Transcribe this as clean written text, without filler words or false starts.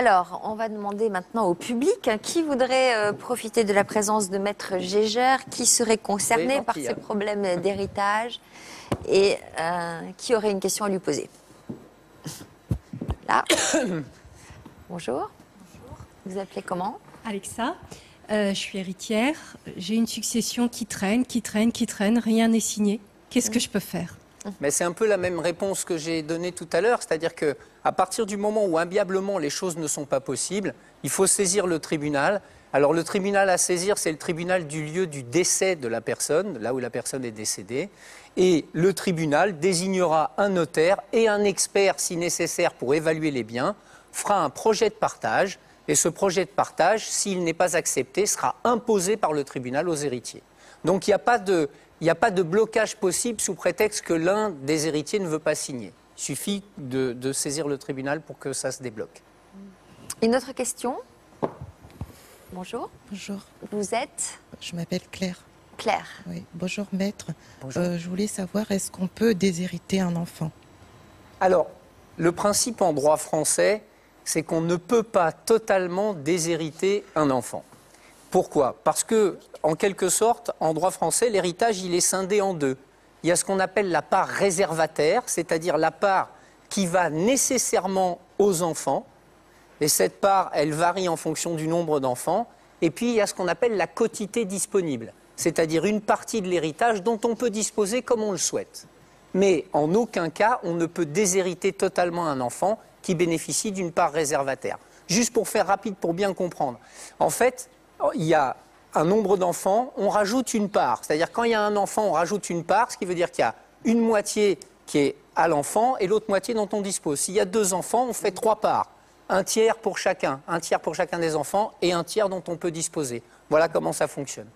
Alors, on va demander maintenant au public qui voudrait profiter de la présence de Maître Gégère, qui serait concerné par ces problèmes d'héritage et qui aurait une question à lui poser. Là. Bonjour. Vous appelez comment? Alexa. Je suis héritière. J'ai une succession qui traîne. Rien n'est signé. Qu'est-ce que je peux faire? Mais c'est un peu la même réponse que j'ai donnée tout à l'heure, c'est-à-dire qu'à partir du moment où imbiablement les choses ne sont pas possibles, il faut saisir le tribunal. Alors le tribunal à saisir, c'est le tribunal du lieu du décès de la personne, là où la personne est décédée, et le tribunal désignera un notaire et un expert, si nécessaire, pour évaluer les biens, fera un projet de partage, et ce projet de partage, s'il n'est pas accepté, sera imposé par le tribunal aux héritiers. Donc il n'y a pas de blocage possible sous prétexte que l'un des héritiers ne veut pas signer. Il suffit de saisir le tribunal pour que ça se débloque. Une autre question? Bonjour. Bonjour. Vous êtes? Je m'appelle Claire. Claire. Oui. Bonjour maître. Bonjour. Je voulais savoir, est-ce qu'on peut déshériter un enfant? Alors, le principe en droit français, c'est qu'on ne peut pas totalement déshériter un enfant. Pourquoi? Parce que, en quelque sorte, en droit français, l'héritage, il est scindé en deux. Il y a ce qu'on appelle la part réservataire, c'est-à-dire la part qui va nécessairement aux enfants. Et cette part, elle varie en fonction du nombre d'enfants. Et puis, il y a ce qu'on appelle la quotité disponible, c'est-à-dire une partie de l'héritage dont on peut disposer comme on le souhaite. Mais en aucun cas, on ne peut déshériter totalement un enfant qui bénéficie d'une part réservataire. Juste pour faire rapide, pour bien comprendre. En fait, il y a un nombre d'enfants, on rajoute une part. C'est-à-dire quand il y a un enfant, on rajoute une part, ce qui veut dire qu'il y a une moitié qui est à l'enfant et l'autre moitié dont on dispose. S'il y a deux enfants, on fait trois parts. Un tiers pour chacun des enfants et un tiers dont on peut disposer. Voilà comment ça fonctionne.